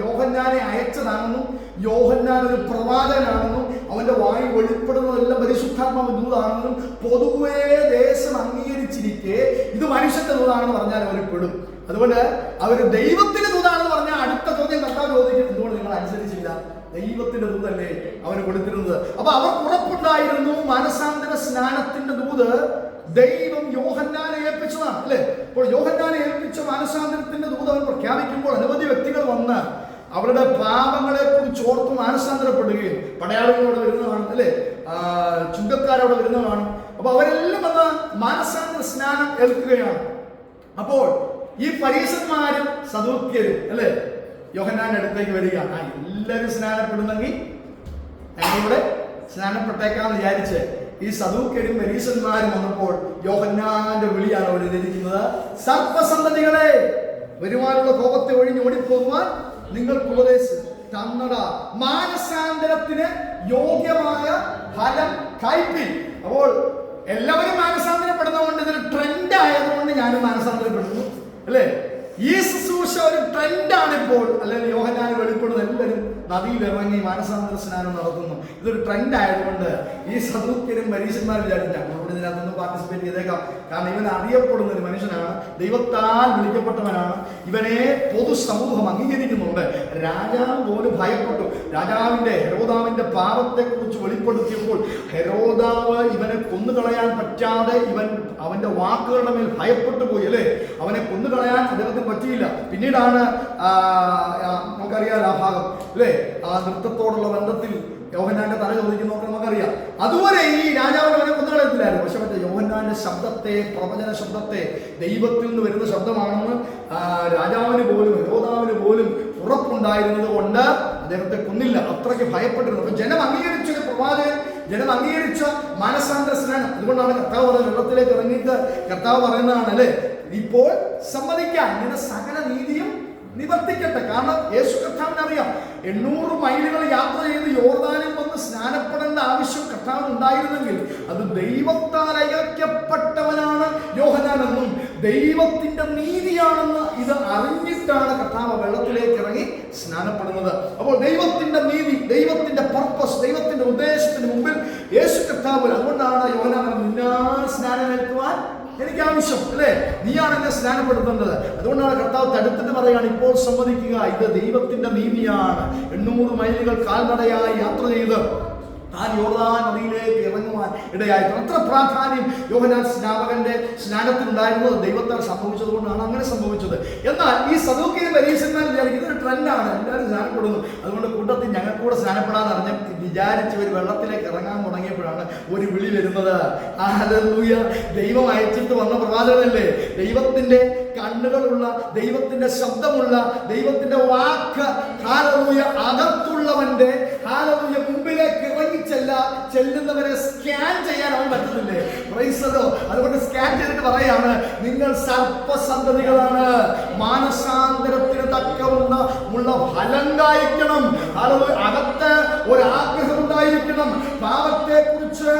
യോഹന്നാനെ അയച്ചതാണെന്നും യോഹന്നാൻ ഒരു പ്രവാചകനാണെന്നും അവന്റെ വായി വെളിപ്പെടുന്നതെല്ലാം പരിശുദ്ധാത്മാവ് ദൂതാണെന്നും പൊതുവേ ദേശം അംഗീകരിച്ചിരിക്കെ ഇത് മനുഷ്യന്റെ ദൂതാണെന്ന് പറഞ്ഞാൽ അവർ പെടും. അതുകൊണ്ട് അവര് ദൈവത്തിന്റെ ദൂതാണെന്ന് പറഞ്ഞാൽ അടുത്ത ചോദ്യം കർത്താവ് ചോദിക്കും, എന്തുകൊണ്ട് നിങ്ങൾ അനുസരിച്ചില്ല? ദൈവത്തിന്റെ ദൂതല്ലേ അവന് കൊടുത്തിരുന്നത്. അപ്പൊ അവർക്ക് ഉറപ്പുണ്ടായിരുന്നു മാനസാന്തര സ്നാനത്തിന്റെ ദൂത് ദൈവം യോഹന്നാനെ ഏൽപ്പിച്ചതാണ്, അല്ലെ? അപ്പോൾ യോഹന്നാനെ ഏൽപ്പിച്ച മാനസാന്തരത്തിന്റെ ദൂത് അവൻ പ്രഖ്യാപിക്കുമ്പോൾ അനവധി വ്യക്തികൾ വന്ന് അവരുടെ പാപങ്ങളെ കുറിച്ച് ഓർത്ത് മാനസാന്തരപ്പെടുകയും പടയാളികളോട് വരുന്നതാണ്, അല്ലെ, ചുങ്കക്കാരോട് വരുന്നതാണ്. അപ്പൊ അവരെല്ലാം വന്ന് മാനസാന്തര സ്നാനം ഏൽക്കുകയാണ്. അപ്പോൾ ഈ പരീശന്മാരും സദൂക്യരും, അല്ലെ, യോഹന്നാന്റെ അടുത്തേക്ക് വരികയാണ്. എല്ലാവരും സ്നാനപ്പെടുന്നെങ്കിൽ ഞങ്ങളിവിടെ സ്നാനപ്പെട്ടേക്കാന്ന് വിചാരിച്ച് ഈ സദൂക്യരും പരീശന്മാരും വന്നപ്പോൾ യോഹന്നാന്റെ വിളിയാണ് അവർ ധരിക്കുന്നത്, സർപ്പസന്തതികളെ, വരുവാനുള്ള കോപത്തെ ഒഴിഞ്ഞ് ഓടിപ്പോകുവാൻ നിങ്ങൾക്ക് ഉപദേശിച്ചു തന്നട, മാനസാന്തരത്തിന് യോഗ്യമായ ഫലം കൈപ്പിൽ. അപ്പോൾ എല്ലാവരും മാനസാന്തരപ്പെടുന്നതുകൊണ്ട് ഇതൊരു ട്രെൻഡ് ആയതുകൊണ്ട് ഞാനും മാനസാന്തരപ്പെടുന്നു, അല്ലേ? ഈ ശുശ്രൂഷ ഒരു ട്രെൻഡാണ് ഇപ്പോൾ. അല്ലെങ്കിൽ യോഹന്നാൻ വെളിപ്പെടുന്ന എല്ലാവരും നദിയിൽ ഇറങ്ങി മാനസാന്തര സ്നാനം നടത്തുന്നു. ഇതൊരു ട്രെൻഡ് ആയതുകൊണ്ട് ഈ സദൂക്യരും പരീശന്മാരും വിചാരിച്ചു ഞങ്ങളോട് ഇതിനകത്തൊന്ന് പാർട്ടിസിപ്പേറ്റ് ചെയ്തേക്കാം. കാരണം ഇവൻ അറിയപ്പെടുന്ന ഒരു മനുഷ്യനാണ്, ദൈവത്താൽ വിളിക്കപ്പെട്ടവനാണ്, ഇവനെ പൊതുസമൂഹം അംഗീകരിക്കുന്നുണ്ട്. രാജാവ് പോലും ഭയപ്പെട്ടു. രാജാവിന്റെ ഹെരോദാവിന്റെ പാപത്തെ കുറിച്ച് വെളിപ്പെടുത്തിയപ്പോൾ ഹെരോദാവ് ഇവനെ കൊന്നുകളയാൻ പറ്റാതെ അവന്റെ വാക്കുകളുടെ മേൽ ഭയപ്പെട്ടു പോയി, അല്ലേ? അവനെ കൊന്നുകളയാൻ അദ്ദേഹത്തിന് പറ്റിയില്ല. പിന്നീടാണ് നമുക്കറിയാം ആ ഭാഗം, അല്ലേ? ആ നൃത്തത്തോടുള്ള ബന്ധത്തിൽ യോഹന്നാന്റെ തല ചോദിക്കുന്നതൊക്കെ നമുക്കറിയാം. അതുപോലെ ഈ രാജാവിനെ അവനെ കൊന്നുകളയത്തില്ലായിരുന്നു. പക്ഷെ മറ്റേ യോഹന്നാന്റെ ശബ്ദത്തെ, പ്രവചന ശബ്ദത്തെ, ദൈവത്തിൽ നിന്ന് വരുന്ന ശബ്ദമാണെന്ന് രാജാവിന് പോലും ഹെരോദാവിന് പോലും ഉറപ്പുണ്ടായിരുന്നത് കൊണ്ട് അദ്ദേഹത്തെ കൊന്നില്ല. അത്രയ്ക്ക് ഭയപ്പെട്ടിരുന്നു. അപ്പൊ ജനം അംഗീകരിച്ച പ്രവാചകൻ, ജനം അംഗീകരിച്ച മാനസാന്തര സ്നാനം. അതുകൊണ്ടാണ് കർത്താവ് പറഞ്ഞ വെള്ളത്തിലേക്ക് ഇറങ്ങിയിട്ട് കർത്താവ് പറയുന്നതാണ്, അല്ലെ, ഇപ്പോൾ സമ്മതിക്കാൻ ഇങ്ങനെ സകല നീതിയും നിവർത്തിക്കട്ടെ. കാരണം യേശു കർത്താവിന് അറിയാം 800 മൈലുകൾ യാത്ര ചെയ്ത് യോർദാനിൽ വന്ന് സ്നാനപ്പെടേണ്ട ആവശ്യം കർത്താവിന് ഉണ്ടായിരുന്നെങ്കിൽ അത് ദൈവത്താൽ അയക്കപ്പെട്ടവനാണ് യോഹന്നാൻ എന്നും ദൈവത്തിന്റെ നീതിയാണെന്ന് ഇത് അറിഞ്ഞിട്ടാണ് കർത്താവ് വെള്ളത്തിലേക്ക് ഇറങ്ങി സ്നാനപ്പെടുന്നത്. അപ്പോൾ ദൈവത്തിന്റെ നീതി, ദൈവത്തിന്റെ പർപ്പസ്, ദൈവത്തിന്റെ ഉദ്ദേശത്തിന് മുമ്പിൽ യേശു കർത്താവ്, അതുകൊണ്ടാണ് യോഹന്നാൻ നിന്നാൽ സ്നാനമേൽക്കുവാൻ എനിക്ക് ആവശ്യം, അല്ലേ? നീയാണ് എന്നെ സ്നാനപ്പെടുത്തേണ്ടത്. അതുകൊണ്ടാണ് കർത്താവ് തടുത്തിട്ട് പറയുകയാണ്, ഇപ്പോൾ സമ്മതിക്കുക, ഇത് ദൈവത്തിന്റെ നീതിയാണ്. 800 മൈലുകൾ കാൽനടയായി യാത്ര ചെയ്ത് താൻ യോർദാൻ നദിയിലേക്ക് ഇറങ്ങുവാൻ ഇടയായിരുന്നു. അത്ര പ്രാധാന്യം യോഹന്നാൻ സ്നാപകന്റെ സ്നാനത്തിനുണ്ടായിരുന്നത് ദൈവത്താൽ സംഭവിച്ചത് കൊണ്ടാണ് അങ്ങനെ സംഭവിച്ചത്. എന്നാൽ ഈ സദൂക്യരും പരീശന്മാർ വിചാരിക്കുന്നത് ഒരു ട്രെൻഡാണ്, എല്ലാവരും സ്നാനപ്പെടുന്നു, അതുകൊണ്ട് കൂട്ടത്തിൽ ഞങ്ങൾക്ക് കൂടെ സ്നാനപ്പെടാന്ന് അറിഞ്ഞ് വിചാരിച്ച് ഒരു വെള്ളത്തിലേക്ക് ഇറങ്ങാൻ തുടങ്ങിയപ്പോഴാണ് ഒരു വിളി വരുന്നത്. ഹല്ലേലൂയ! ദൈവം അയച്ചിട്ട് വന്ന പ്രവാചകനല്ലേ, ദൈവത്തിന്റെ കണ്ണുകളുള്ള, ദൈവത്തിന്റെ ശബ്ദമുള്ള, ദൈവത്തിന്റെ വാക്ക് ഹല്ലേലൂയ അകത്തുള്ളവന്റെ ഹല്ലേലൂയ മുമ്പിലേക്ക് ഇറങ്ങി ചെല്ലുന്നവരെ സ്കാൻ ചെയ്യാൻ അവൻ പറ്റുന്നില്ലേ? Praise the lord. അതുകൊണ്ട് സ്കാൻ ചെയ്തിട്ട് പറയാണ്, നിങ്ങൾ സർപ്പസന്തതികളാണ്, മാനസാന്തരത്തിന് തക്കമുള്ള ഫലം കായ്ക്കണം. അകത്ത് ഒരു ആഗ്രഹം ഉണ്ടായിരിക്കണം, പാപത്തെ കുറിച്ച്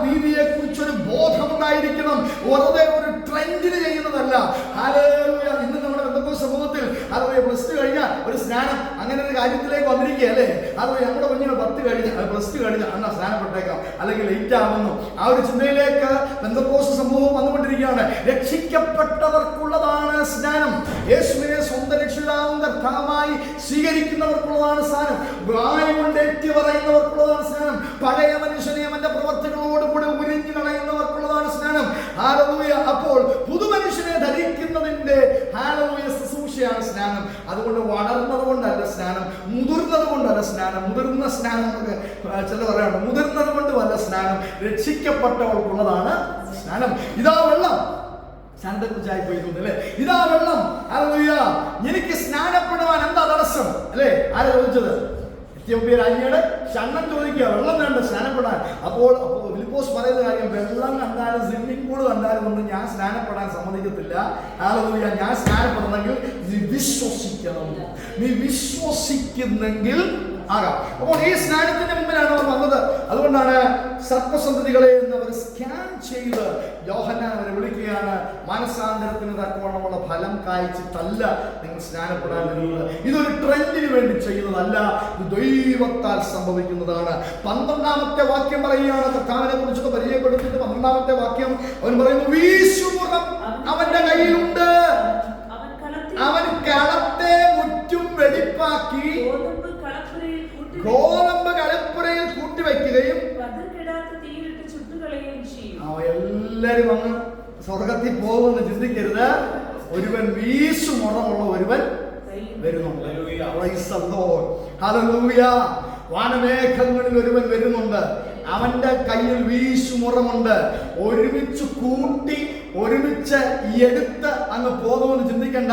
നീതിയെ കുറിച്ച് ഒരു ബോധം ഉണ്ടായിരിക്കണം. വെറുതെ ഒരു ട്രെൻഡിന് ചെയ്യുന്നതല്ല. ഹല്ലേലൂയ! ഇന്ന് നമ്മുടെ ബന്ധുക്ക സമൂഹത്തിൽ അതുപോലെ +2 കഴിഞ്ഞാൽ ഒരു സ്നാനം, അങ്ങനെ ഒരു കാര്യത്തിലേക്ക് വന്നിരിക്കുക, അല്ലേ? അതുപോലെ നമ്മുടെ കുഞ്ഞിന് 10 കഴിഞ്ഞ് +2 കഴിഞ്ഞ് അന്നാ സ്നാനപ്പെട്ടേക്കാം, അല്ലെങ്കിൽ ലേറ്റ് ആവുന്നു, ആ ഒരു ചിന്തയിലേക്ക് ബന്ധുക്കോസ് സമൂഹം വന്നുകൊണ്ടിരിക്കുകയാണ്. രക്ഷിക്കപ്പെട്ടവർക്കുള്ളതാണ് സ്നാനം. യേശുവിനെ സ്വന്തം രക്ഷിതാവും കർത്താവായി സ്വീകരിക്കുന്നവർക്കുള്ളതാണ് സ്നാനം. വായു കൊണ്ട് ഏറ്റു പറയുന്നവർക്കുള്ളതാണ് സ്നാനം. പഴയ മനുഷ്യനെ അവന്റെ പ്രവർത്തികളോടുകൂടി ഉരിഞ്ഞു കളയുന്നവർക്കുള്ളതാണ് സ്നാനം. ഹല്ലേലൂയ! അപ്പോൾ പുതുമനുഷ്യനെ ധരിക്കുന്നതിന്റെ ഹല്ലേലൂയ ശുശ്രൂഷയാണ് സ്നാനം. അതുകൊണ്ട് വളർന്നത് കൊണ്ടല്ല സ്നാനം, മുതിർന്നത് കൊണ്ടല്ല സ്നാനം. മുതിർന്ന സ്നാനം നമുക്ക് ചില പറയാറുണ്ട്, മുതിർന്നത് കൊണ്ട് വല്ല സ്നാനം, രക്ഷിക്കപ്പെട്ടവർക്കുള്ളതാണ് സ്നാനം. ഇതാ വെള്ളം, സ്നാനത്തെ കുറിച്ചായി പോയി തോന്നുന്നു, ഇതാ വെള്ളം. ഹല്ലേലൂയ! എനിക്ക് സ്നാനപ്പെടുവാൻ എന്താ തടസ്സം, അല്ലേ? ആരാ ചോദിച്ചത്? എത്യോപ്യ രാജ്ഞിയുടെ ഷണ്ണൻ ചോദിക്കുക, വെള്ളം വേണ്ട സ്നാനപ്പെടാൻ. അപ്പോൾ ഫിലിപ്പോസ് പറയുന്ന കാര്യം, വെള്ളം കണ്ടാലും സ്വിമ്മിംഗ് പൂൾ കണ്ടാലും ഒന്നും ഞാൻ സ്നാനപ്പെടാൻ സമ്മതിക്കത്തില്ല. ഹല്ലേലൂയ! ഞാൻ സ്നാനപ്പെടണമെങ്കിൽ നീ വിശ്വസിക്കണം, നീ വിശ്വസിക്കുന്നെങ്കിൽ ആകാം. അപ്പോൾ ഈ സ്നാനത്തിന്റെ മുമ്പിലാണ് അവർ വന്നത്. അതുകൊണ്ടാണ് സർപ്പസന്തതികളെ എന്നവർ സ്കാൻ ചെയ്ത് യോഹന്നാൻ അവരെ വിളിക്കുകയാണ്, മനസാന്തരത്തിന് തക്കവണ്ണമുള്ള ഫലം കായ്ച്ചിട്ടല്ല നിങ്ങൾ സ്നാനപ്പെടാൻ വരുന്നത്. ഇതൊരു ട്രെൻഡിന് വേണ്ടി ചെയ്യുന്നതല്ല, ഇത് ദൈവത്താൽ സംഭവിക്കുന്നതാണ്. 12ാമത്തെ വാക്യം പറയുകയാണ്, കർത്താവിനെ കുറിച്ചൊക്കെ പരിചയപ്പെടുത്തിയിട്ട് 12ാമത്തെ വാക്യം അവൻ പറയുന്നു, വീശുമുറം അവന്റെ കയ്യിലുണ്ട്, അവൻ കളത്തെ മുറ്റും വെടിപ്പാക്കി ഗോതമ്പ് കളപ്പുരയിൽ കൂട്ടിവെക്കുകയും എല്ലാരും അങ്ങ് സ്വർഗത്തിൽ പോകുമെന്ന് ചിന്തിക്കരുത്. ഒരുവൻ വീശുമുറമുള്ള ഒരുവൻ വരുന്നുണ്ട്. ഹല്ലേലൂയ! വാനമേഘങ്ങളിൽ ഒരുവൻ വരുന്നുണ്ട്, അവന്റെ കയ്യിൽ വീശുമുറമുണ്ട്. ഒരുമിച്ച് കൂട്ടി ഒരുമിച്ച് എടുത്ത് അങ്ങ് പോകുമെന്ന് ചിന്തിക്കണ്ട.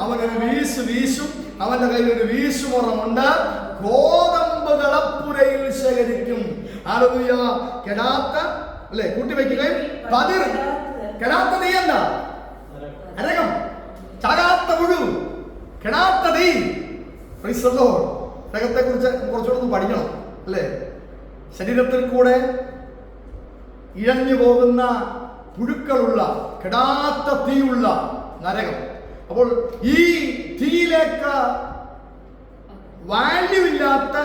അവനൊരു വീശും, അവന്റെ കയ്യിൽ ഒരു വീശുമുറമുണ്ട്, ഗോതമ്പ് കളപ്പുരയിൽ ശേഖരിക്കും. ഹല്ലേലൂയ! കെടാത്ത, അല്ലെ, കൂട്ടിവെക്കുകയും പതിർ, കെടാത്ത തീയല്ല, അരകം, ചാകാത്ത പുഴു, കെടാത്ത തീ. Price the Lord. നരകത്തെ കുറിച്ച് കുറച്ചുകൂടെ പഠിക്കണം, അല്ലേ? ശരീരത്തിൽ കൂടെ ഇഴഞ്ഞു പോകുന്ന പുഴുക്കളുള്ള, കെടാത്ത തീയുള്ള നരകം. അപ്പോൾ ഈ തീയിലേക്ക് വാല്യൂ ഇല്ലാത്ത,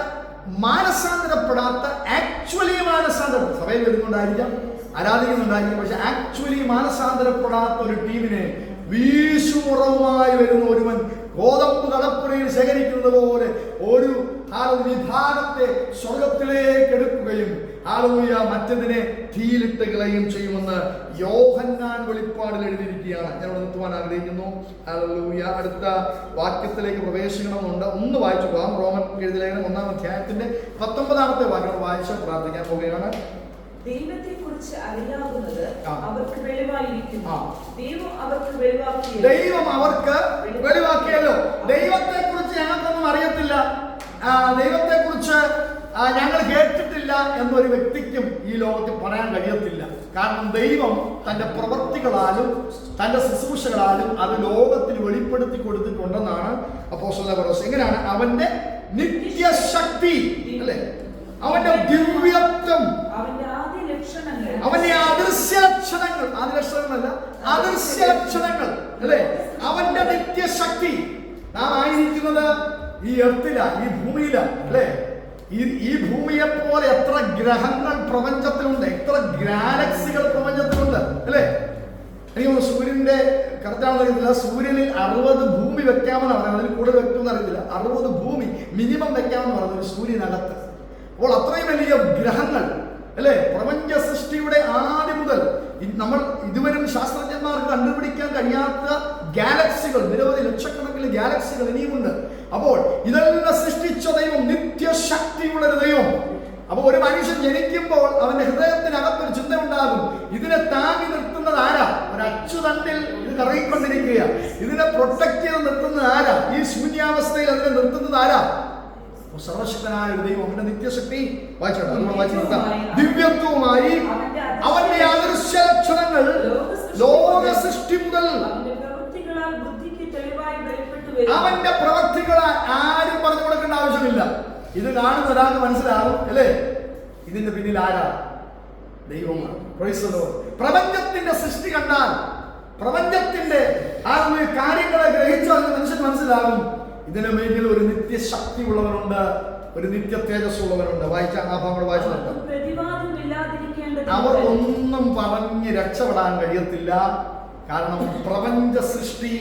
മാനസാന്തരപ്പെടാത്ത, ആക്ച്വലി മാനസാന്തരം, സഭയിൽ വരുന്നുണ്ടായിരിക്കാം, ആരാധിക്കുന്നുണ്ടായിരിക്കും, പക്ഷെ ആക്ച്വലി മാനസാന്തരപ്പെടാത്ത ഒരു ടീമിനെ വീശുമുറവുമായി വരുന്ന ഒരുവൻ ഗോതമ്പ് കളപ്പുരയിൽ ശേഖരിക്കുന്നത് പോലെ ഒരു വിഭാഗത്തെ സ്വർഗത്തിലേക്ക് എടുക്കുകയും മറ്റതിനെ തീയിലിട്ട് കളയുകയും ചെയ്യുമെന്ന് യോഹന്നാൻ വെളിപ്പാടിൽ എഴുതിയിരിക്കുകയാണ്. ഞാൻ ഇവിടെ നിർത്തുവാൻ ആഗ്രഹിക്കുന്നു. ഹല്ലേലൂയ! അടുത്ത വാക്യത്തിലേക്ക് പ്രവേശിക്കണമെന്നുണ്ട്. ഒന്ന് വായിച്ചു പോകാം. റോമൻ എഴുതിയ ലേഖനം 1-ാം അധ്യായത്തിന്റെ 19ാമത്തെ വാക്യം വായിച്ച് പ്രാർത്ഥിക്കാൻ പോവുകയാണ്. ദൈവത്തെ കുറിച്ച് അറിയാവുന്നത് അവർക്ക് വെളിവായിരിക്കുന്നു. ദൈവം അവർക്ക് വെളിവാക്കിയല്ലോ. ദൈവത്തെ കുറിച്ച് ഞങ്ങൾക്കൊന്നും അറിയത്തില്ല. ദൈവത്തെ കുറിച്ച് ഞങ്ങൾ കേട്ടിട്ടില്ല എന്നൊരു വ്യക്തിക്കും ഈ ലോകത്തിൽ പറയാൻ കഴിയത്തില്ല. കാരണം ദൈവം തന്റെ പ്രവൃത്തികളാലും തന്റെ ശുശ്രൂഷകളാലും അത് ലോകത്തിന് വെളിപ്പെടുത്തി കൊടുത്തിട്ടുണ്ടെന്നാണ് അപ്പോസ്തലനായ പൗലോസ്. എങ്ങനെയാണ്? അവന്റെ നിത്യശക്തി, അല്ലെ, അവന്റെ ദിവ്യത്വം, അവന്റെ അദൃശ്യലക്ഷണങ്ങൾ, ആദിലക്ഷണങ്ങളല്ല, അദൃശ്യലക്ഷണങ്ങൾ, അല്ലെ, അവന്റെ നിത്യശക്തി. നാം ആയിരിക്കുന്നത് ഈ എർത്തില, ഈ ഭൂമിയില, അല്ലെ. ഈ ഭൂമിയെ പോലെ എത്ര ഗ്രഹങ്ങൾ പ്രപഞ്ചത്തിലുണ്ട്, എത്ര ഗാലക്സികൾ പ്രപഞ്ചത്തിലുണ്ട്, അല്ലെ. എനിക്ക് സൂര്യന്റെ കറക്റ്റാണെന്ന് അറിയത്തില്ല. സൂര്യനിൽ 60 ഭൂമി വെക്കാമെന്ന് പറയുന്നത്, അതിൽ കൂടുതൽ വെക്കുമെന്ന് അറിയത്തില്ല. 60 ഭൂമി മിനിമം വെക്കാമെന്ന് പറയുന്നത് സൂര്യനകത്ത്. അപ്പോൾ അത്രയും വലിയ ഗ്രഹങ്ങൾ, അല്ലെ, പ്രപഞ്ച സൃഷ്ടിയുടെ ആദ്യം മുതൽ നമ്മൾ ഇതുവരും ശാസ്ത്രജ്ഞന്മാർക്ക് കണ്ടുപിടിക്കാൻ കഴിയാത്ത ഗാലക്സികൾ, നിരവധി ലക്ഷക്കണക്കിന് ഗാലക്സികൾ ഇനിയുമുണ്ട്. അപ്പോൾ ഇതെല്ലാം സൃഷ്ടിച്ച ദൈവം നിത്യശക്തിയുള്ള ഒരു ദൈവം. അപ്പൊ ഒരു മനുഷ്യൻ ജനിക്കുമ്പോൾ അവന്റെ ഹൃദയത്തിനകത്തൊരു ചിന്ത ഉണ്ടാകും, ഇതിനെ താങ്ങി നിർത്തുന്നത് ആരാ? ഒരു അച്ചുതണ്ടിൽ ഇത് കറങ്ങിക്കൊണ്ടിരിക്കുക. ഇതിനെ പ്രൊട്ടക്ട് ചെയ്ത് നിർത്തുന്നത് ആരാ? ഈ ശൂന്യാവസ്ഥയിൽ അതിനെ നിർത്തുന്നത് ആരാ? സർവശക്തനായ ഒരു ദൈവം. അവന്റെ നിത്യശക്തി ദിവ്യത്വവുമായി അവന്റെ അദൃശ്യ ലക്ഷണങ്ങൾ ലോക സൃഷ്ടി മുതൽ അവന്റെ പ്രവൃത്തികളാൽ ആരും പറഞ്ഞു കൊടുക്കേണ്ട ആവശ്യമില്ല. ഇത് കാണുന്ന ഒരാൾക്ക് മനസ്സിലാവും, അല്ലേ, ഇതിന്റെ പിന്നിൽ ആരാ? ദൈവമാണ്. പ്രപഞ്ചത്തിന്റെ സൃഷ്ടി കണ്ടാൽ, പ്രപഞ്ചത്തിന്റെ ആ കാര്യങ്ങളെ ഗ്രഹിച്ചാൽ മനുഷ്യൻ മനസ്സിലാകും, ഇതിന് മേലിൽ ഒരു നിത്യശക്തി ഉള്ളവരുണ്ട്, ഒരു നിത്യ തേജസ് ഉള്ളവരുണ്ട്. വായിച്ചാൽ ആ ഭാഗങ്ങൾ വായിച്ചിട്ടുണ്ട്. അവർ ഒന്നും പറഞ്ഞ് രക്ഷപ്പെടാൻ കഴിയത്തില്ല. കാരണം പ്രപഞ്ച സൃഷ്ടി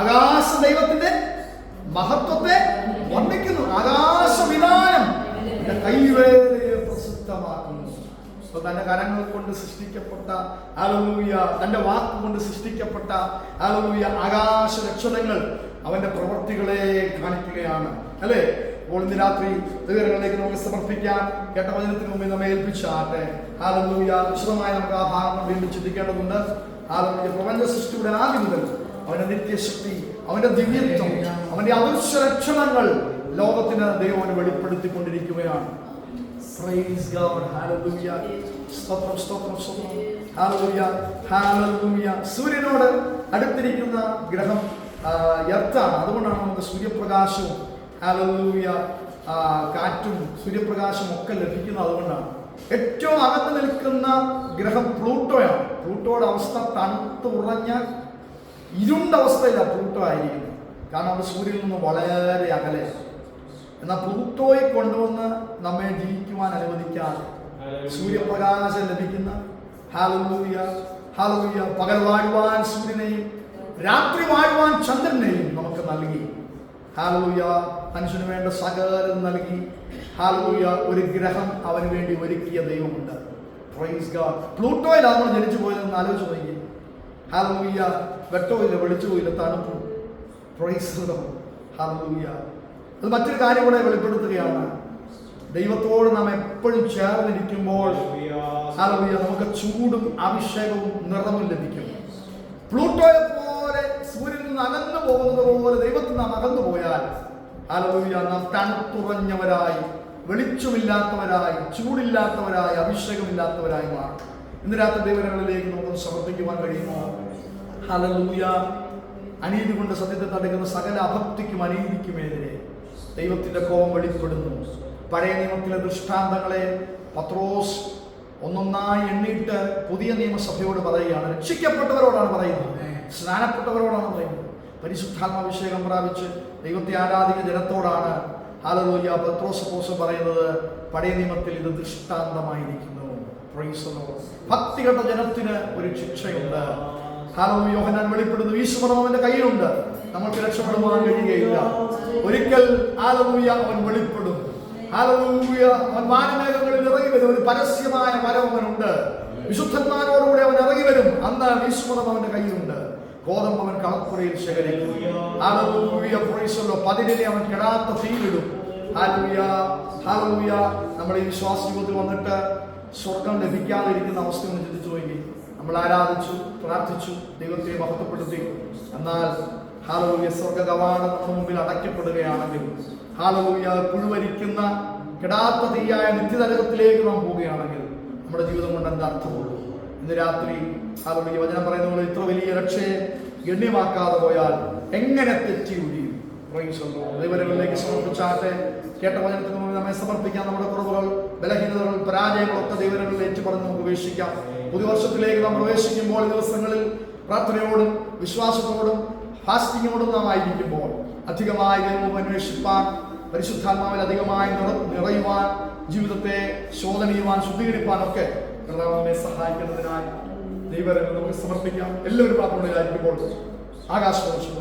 ആകാശ ദൈവത്തിന്റെ മഹത്വത്തെ വർണ്ണിക്കുന്നു. ആകാശവിധാനം കൈവേലയെ പ്രസിദ്ധമാക്കുന്നു. തന്റെ കരങ്ങൾ കൊണ്ട് സൃഷ്ടിക്കപ്പെട്ട, ഹല്ലേലൂയ, തന്റെ വാക്ക് കൊണ്ട് സൃഷ്ടിക്കപ്പെട്ട, ഹല്ലേലൂയ, ആകാശ ലക്ഷണങ്ങൾ അവന്റെ പ്രവൃത്തികളെ കാണിക്കുകയാണ്, അല്ലെ. അപ്പോൾ ഇന്ന് രാത്രി ദൈവങ്ങളിലേക്ക് നമുക്ക് സമർപ്പിക്കാം. കേട്ട വചനത്തിന് മുമ്പ് നമ്മെ ഏൽപ്പിച്ചാട്ടെ. ഹല്ലേലൂയ. വിശദമായി നമുക്ക് ആ ഭാഗം വീണ്ടും ചിന്തിക്കേണ്ടതുണ്ട്. ഹല്ലേലൂയ. പ്രപഞ്ച സൃഷ്ടിയുടെ ആദ്യം മുതൽ അവന്റെ നിത്യശക്തി, അവന്റെ ദിവ്യത്വം, അവന്റെ അദൃശ്യ ലക്ഷണങ്ങൾ ലോകത്തിന് ദൈവം വെളിപ്പെടുത്തിക്കൊണ്ടിരിക്കുകയാണ്. Praise God. Hallelujah. സ്തോത്രം, സ്തോത്രം, സ്തോത്രം. Hallelujah. Hallelujah. സൂര്യനോട് അടുത്തിരിക്കുന്ന ഗ്രഹം എർത്താണ്. അതുകൊണ്ടാണ് നമുക്ക് സൂര്യപ്രകാശവും, ഹല്ലേലൂയ, കാറ്റും സൂര്യപ്രകാശവും ഒക്കെ ലഭിക്കുന്നത്. അതുകൊണ്ടാണ്. ഏറ്റവും അകത്ത് നിൽക്കുന്ന ഗ്രഹം പ്ലൂട്ടോയാണ്. പ്ലൂട്ടോയുടെ അവസ്ഥ തണുത്ത് ഉറഞ്ഞ ഇരുണ്ട അവസ്ഥയിലാണ് പ്ലൂട്ടോ ആയിരിക്കുന്നത്. കാരണം അത് സൂര്യനിൽ നിന്ന് വളരെ അകലെ. എന്നാൽ പ്ലൂട്ടോയെ കൊണ്ടുവന്ന് നമ്മെ ജീവിക്കുവാൻ അനുവദിക്കാതെ സൂര്യപ്രകാശം ലഭിക്കുന്ന, ഹല്ലേലൂയ, ഹല്ലേലൂയ, പകൽ വാഴുവാൻ സൂര്യനെയും രാത്രി വാഴുവാൻ ചന്ദ്രനെയും നമുക്ക് നൽകി. ഹല്ലേലൂയ. മനുഷ്യന് വേണ്ട സകലം നൽകി. ഹല്ലേലൂയ. ഒരു ഗ്രഹം അവന് വേണ്ടി ഒരുക്കിയ ദൈവമുണ്ട്. Praise God. പ്ലൂട്ടോയിലാണ് നമ്മൾ ജനിച്ചു പോയതെന്ന് ആലോചിച്ച് നോക്കി. ഹല്ലേലൂയ. വെട്ടമില്ല, വെളിച്ചമില്ല, തണുപ്പും. Praise God. ഹല്ലേലൂയ. അത് മറ്റൊരു കാര്യം കൂടെ വെളിപ്പെടുത്തുകയാണ്. ദൈവത്തോട് നാം എപ്പോഴും ചേർന്നിരിക്കുമ്പോൾ, ഹല്ലേലൂയ, നമുക്ക് ചൂടും അഭിഷേകവും നിറവും ലഭിക്കും. പ്ലൂട്ടോയെ പോലെ സൂര്യനിൽ നിന്ന് അകന്നു പോകുന്നത് പോലെ ദൈവത്തിൽ നാം അകന്നു പോയാൽ, ഹല്ലേലൂയ, നാം തണുത്തുറഞ്ഞവരായി, വെളിച്ചമില്ലാത്തവരായി, ചൂടില്ലാത്തവരായി, അഭിഷേകമില്ലാത്തവരായി മാറും. ഇന്ന് രാത്രി ദൈവങ്ങളിലേക്ക് നമുക്ക് സമർപ്പിക്കുവാൻ കഴിയുമോ? ഹല്ലേലൂയ. അനീതി കൊണ്ട് സത്യത്തെ തടയുന്ന സകല അഭക്തിക്കും അനീതിക്കുമെതിരെ ദൈവത്തിന്റെ കോപം വെളിപ്പെടുന്നു. പഴയ നിയമത്തിലെ ദൃഷ്ടാന്തങ്ങളെ പത്രോസ് ഒന്നൊന്നായി എണ്ണിയിട്ട് പുതിയ നിയമസഭയോട് പറയുകയാണ്. രക്ഷിക്കപ്പെട്ടവരോടാണ് പറയുന്നത്, സ്നാനപ്പെട്ടവരോടാണ് പറയുന്നത്. പരിശുദ്ധാത്മാഭിഷേകം പ്രാപിച്ച് ദൈവത്തെ ആരാധിക്കുന്ന ജനത്തോടാണ്, ഹല്ലേലൂയ, പത്രോസ് അപ്പോസ്തലൻ പറയുന്നത്, പഴയ നിയമത്തിൽ ഇത് ദൃഷ്ടാന്തമായിരിക്കുന്നു. Praise the lord. ഭക്തികെട്ട ജനത്തിന് ഒരു ശിക്ഷയുണ്ട്. ഹല്ലേലൂയ. യോഹന്നാൻ വെളിപ്പെടുന്നു, ഈശ്വരൻ അവന്റെ കയ്യിലുണ്ട്, നമുക്ക് രക്ഷപ്പെടുവാൻ കഴിയുകയില്ല. ഒരിക്കൽ ഹല്ലേലൂയ അവൻ വെളിപ്പെടും. ഹല്ലേലൂയ. അവൻ വാനമേഘങ്ങളിൽ ഇറങ്ങി വരും. ഒരു പരസ്യമായ വരം അവനുണ്ട്. വിശുദ്ധന്മാരോടുകൂടി അവൻ ഇറങ്ങി വരും. അന്ന് ഈശ്വരൻ അവന്റെ കയ്യിലുണ്ട്. ഗോതമ്പ് അവൻ കളപ്പുരയിൽ ശേഖരിക്കും. ഹല്ലേലൂയ. Praise the lord. പതിരിനെ അവൻ കെടാത്ത തീയിലിടും. Hallelujah, hallelujah. നമ്മുടെ ഈ വിശ്വാസ ജീവിതത്തിൽ വന്നിട്ട് സ്വർഗം ലഭിക്കാതിരിക്കുന്ന അവസ്ഥ ഒന്ന് ചിന്തിച്ചു നോക്കി. നമ്മൾ ആരാധിച്ചു, പ്രാർത്ഥിച്ചു, ദൈവത്തെ മഹത്വപ്പെടുത്തി. എന്നാൽ ഹല്ലേലൂയ, സ്വർഗ കവാടം നമ്മുടെ മുമ്പിൽ അടയ്ക്കപ്പെടുകയാണെങ്കിൽ, ഹല്ലേലൂയ, പുഴുവരിക്കുന്ന കെടാത്ത തീയായ നിത്യനരകത്തിലേക്ക് നാം പോവുകയാണെങ്കിൽ നമ്മുടെ ജീവിതം കൊണ്ട് എന്താ അർത്ഥമുള്ളൂ? ഇന്ന് രാത്രി ഈ വചനം പറയുന്ന പോലെ ഇത്ര വലിയ രക്ഷയെ ഗണ്യമാക്കാതെ പോയാൽ എങ്ങനെ തെറ്റി ഒഴിയും? ദൈവങ്ങളിലേക്ക് സമർപ്പിച്ചാട്ടെ. കേട്ട വചനത്തിന് മുന്നിൽ നമ്മെ സമർപ്പിക്കാം. നമ്മുടെ കുറവുകൾ, ബലഹീനതകൾ, പരാജയങ്ങളൊക്കെ ദൈവങ്ങളിൽ ഏറ്റുപറഞ്ഞ് നമുക്ക് ഉപേക്ഷിക്കാം. പുതുവർഷത്തിലേക്ക് നാം പ്രവേശിക്കുമ്പോൾ ഈ ദിവസങ്ങളിൽ പ്രാർത്ഥനയോടും വിശ്വാസത്തോടും ഫാസ്റ്റിങ്ങോടും നാം ആയിരിക്കുമ്പോൾ അധികമായി ദൈവം അന്വേഷിപ്പാൻ, പരിശുദ്ധാത്മാവിൽ അധികമായി നിറയുവാൻ, ജീവിതത്തെ ശോധനയുവാൻ, ശുദ്ധീകരിപ്പാനൊക്കെ നമ്മെ സഹായിക്കുന്നതിനായി ദൈവരെ നമുക്ക് സമർപ്പിക്കാം. എല്ലാവരും പ്രാർത്ഥനയിലായിരിക്കുമ്പോൾ ആകാശം